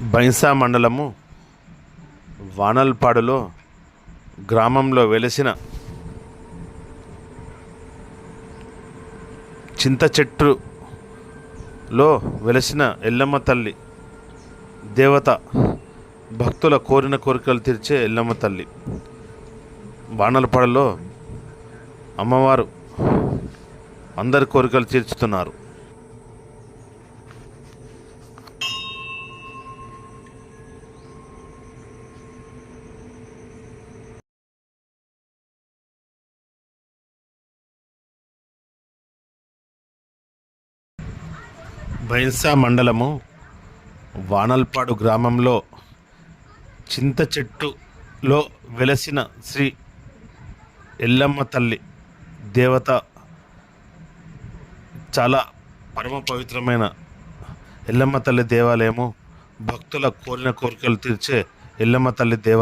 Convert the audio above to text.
బైంసా మండలము వానల్పాడులో గ్రామంలో వెలిసిన చింత చెట్టులో వెలిసిన ఎల్లమ్మ తల్లి దేవత, భక్తుల కోరిన కోరికలు తీర్చే ఎల్లమ్మ తల్లి. వానల్పాడులో అమ్మవారు అందరి కోరికలు తీర్చుతున్నారు. బైంసా మండలము వానల్పాడు గ్రామంలో చింత చెట్టులో వెలసిన శ్రీ ఎల్లమ్మ తల్లి దేవత, చాలా పరమ పవిత్రమైన ఎల్లమ్మ తల్లి దేవాలయము. భక్తుల కోరిన కోరికలు తీర్చే ఎల్లమ్మ తల్లి దేవాలయం.